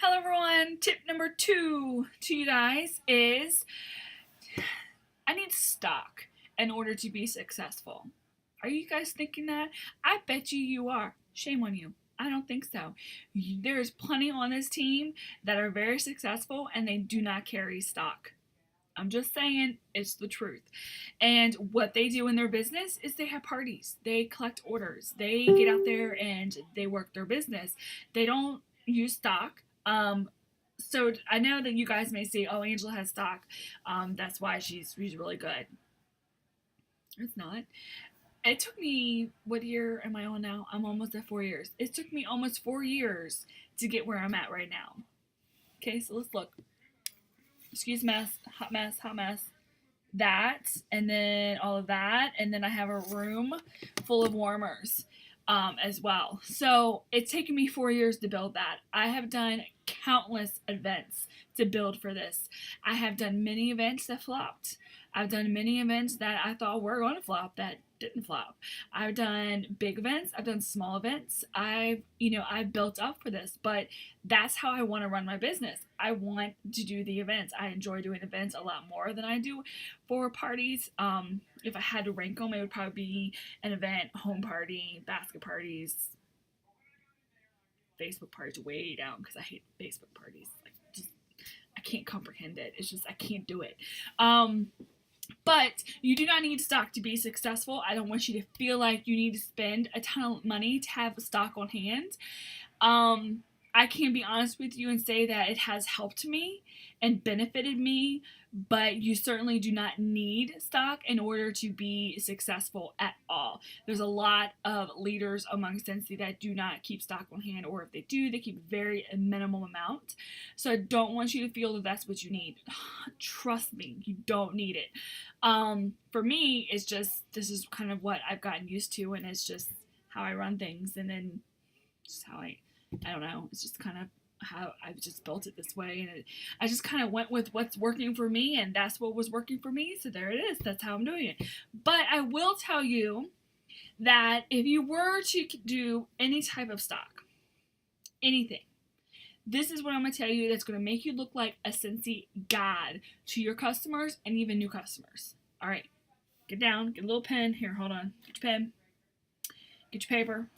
Hello everyone, tip number 2 to you guys is I need stock in order to be successful. Are you guys thinking that? I bet you are. Shame on you. I don't think so. There's plenty on this team that are very successful and they do not carry stock. I'm just saying, it's the truth. And what they do in their business is they have parties. They collect orders. They get out there and they work their business. They don't use stock. So I know that you guys may say, "Oh, Angela has stock. That's why she's really good." It's not. It took me, what year am I on now? I'm almost at 4 years. It took me almost 4 years to get where I'm at right now. Okay, so let's look. Excuse mess, hot mess, hot mess. That, and then all of that, and then I have a room full of warmers as well. So it's taken me 4 years to build that. I have done countless events to build for this. I have done many events that flopped. I've done many events that I thought were going to flop that didn't flop. I've done big events. I've done small events. I've built up for this, but that's how I want to run my business. I want to do the events. I enjoy doing events a lot more than I do for parties. If I had to rank them, it would probably be an event, home party, basket parties, Facebook parties way down because I hate Facebook parties. I can't comprehend it. It's just I can't do it. But you do not need stock to be successful. I don't want you to feel like you need to spend a ton of money to have stock on hand. I can be honest with you and say that it has helped me and benefited me, but you certainly do not need stock in order to be successful at all. There's a lot of leaders among Scentsy that do not keep stock on hand, or if they do, they keep very minimal amount. So I don't want you to feel that that's what you need. Trust me, you don't need it. For me, it's just, this is kind of what I've gotten used to, and it's just how I run things, and then just how I don't know, it's just kind of how I've just built it this way, and I just kind of went with what's working for me, and that's what was working for me, so there it is. That's how I'm doing it. But I will tell you that if you were to do any type of stock, anything, this is what I'm going to tell you that's going to make you look like a Scentsy god to your customers and even new customers. All right, get down, get a little pen. Here, hold on. Get your pen. Get your paper.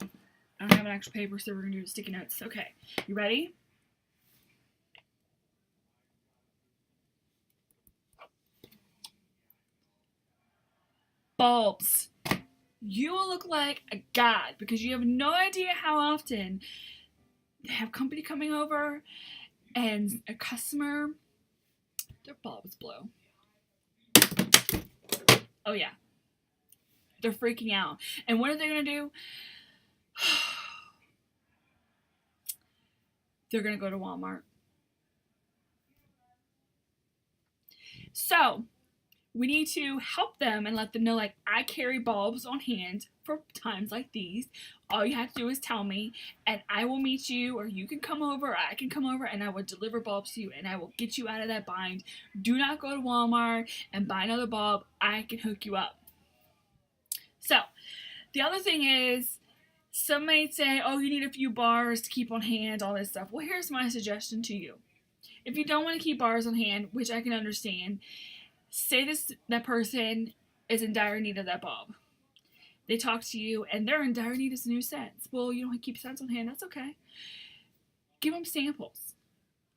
I don't have an actual paper, so we're going to do sticky notes. Okay, you ready? Bulbs. You will look like a god because you have no idea how often they have company coming over and a customer, their bulbs blow. Oh yeah. They're freaking out. And what are they going to do? They're going to go to Walmart. So we need to help them and let them know, like, I carry bulbs on hand for times like these. All you have to do is tell me, and I will meet you, or you can come over, or I can come over, and I will deliver bulbs to you, and I will get you out of that bind. Do not go to Walmart and buy another bulb. I can hook you up. So the other thing is, some might say, oh, you need a few bars to keep on hand, all this stuff. Well, here's my suggestion to you. If you don't want to keep bars on hand, which I can understand, say that person is in dire need of that bulb. They talk to you and they're in dire need of some new scents. Well, you don't want to keep scents on hand. That's okay. Give them samples.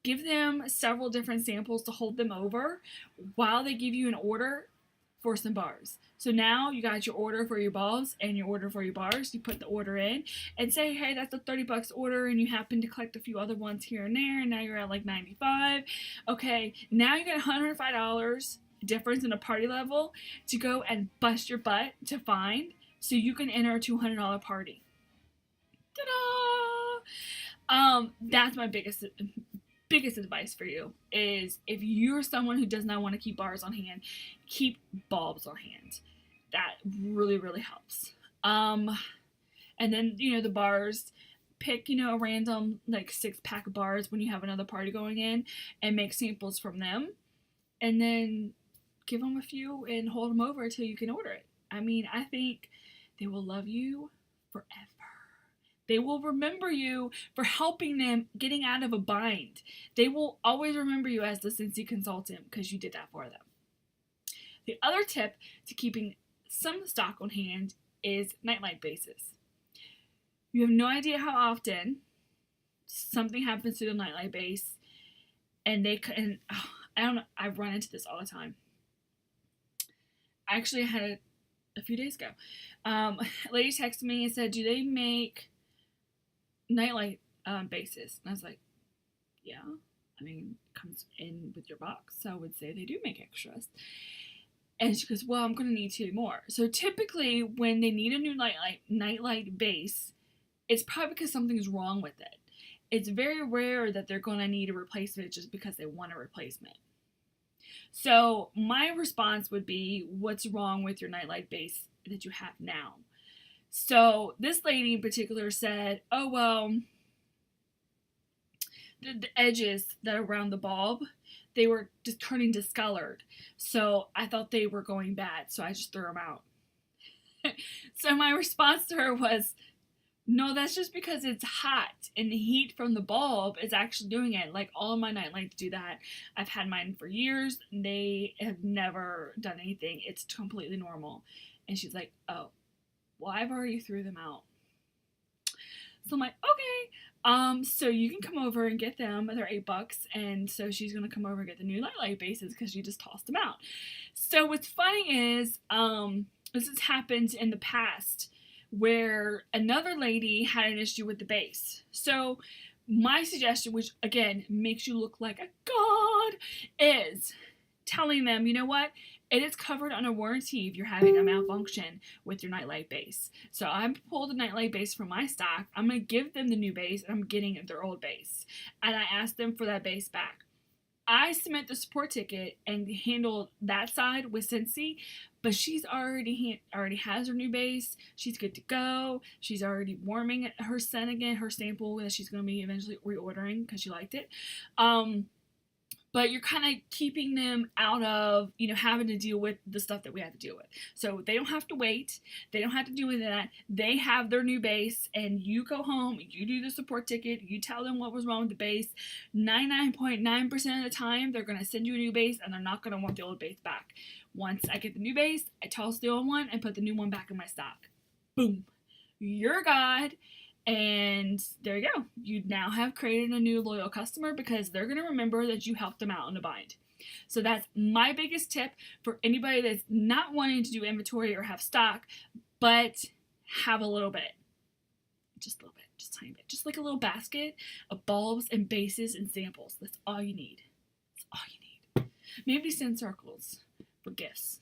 Give them several different samples to hold them over while they give you an order for some bars. So now you got your order for your bulbs and your order for your bars. You put the order in and say, hey, that's a $30 order, and you happen to collect a few other ones here and there, and now you're at like $95. Okay, now you get $105 difference in a party level to go and bust your butt to find, so you can enter a $200 party. Ta-da! That's my biggest advice for you is, if you're someone who does not want to keep bars on hand, keep bulbs on hand. That really, really helps. And then, the bars, pick, a random like 6-pack of bars when you have another party going in and make samples from them, and then give them a few and hold them over until you can order it. I mean, I think they will love you forever. They will remember you for helping them getting out of a bind. They will always remember you as the Scentsy consultant because you did that for them. The other tip to keeping some stock on hand is nightlight bases. You have no idea how often something happens to the nightlight base, and I don't know, I run into this all the time. I actually had it a few days ago. A lady texted me and said, "Do they make nightlight bases?" And I was like, "Yeah. I mean, it comes in with your box, so I would say they do make extras." And she goes, "Well, I'm going to need 2 more." So typically, when they need a new nightlight base, it's probably because something's wrong with it. It's very rare that they're going to need a replacement just because they want a replacement. So my response would be, what's wrong with your nightlight base that you have now? So this lady in particular said, "Oh, well, the edges that are around the bulb, they were just turning discolored. So I thought they were going bad, so I just threw them out." So my response to her was, "No, that's just because it's hot and the heat from the bulb is actually doing it. Like, all of my nightlights do that. I've had mine for years. And they have never done anything. It's completely normal." And she's like, "Oh, well, I've already threw them out." So I'm like, "Okay, so you can come over and get them. They're $8." And so she's gonna come over and get the new nightlight bases because she just tossed them out. So what's funny is, this has happened in the past where another lady had an issue with the base. So my suggestion, which again makes you look like a god, is telling them, you know what? It is covered under warranty if you're having a malfunction with your nightlight base. So I pulled the nightlight base from my stock. I'm going to give them the new base, and I'm getting their old base. And I asked them for that base back. I submit the support ticket and handle that side with Scentsy, but she's already has her new base. She's good to go. She's already warming her scent again, her sample that she's going to be eventually reordering because she liked it. But you're kind of keeping them out of, having to deal with the stuff that we have to deal with. So they don't have to wait. They don't have to do any of that. They have their new base, and you go home, you do the support ticket, you tell them what was wrong with the base. 99.9% of the time, they're going to send you a new base, and they're not going to want the old base back. Once I get the new base, I toss the old one and put the new one back in my stock. Boom. You're God. And there you go. You now have created a new loyal customer because they're going to remember that you helped them out in a bind. So that's my biggest tip for anybody that's not wanting to do inventory or have stock, but have a little bit. Just a little bit. Just a tiny bit. Just like a little basket of bulbs and bases and samples. That's all you need. That's all you need. Maybe send circles for gifts.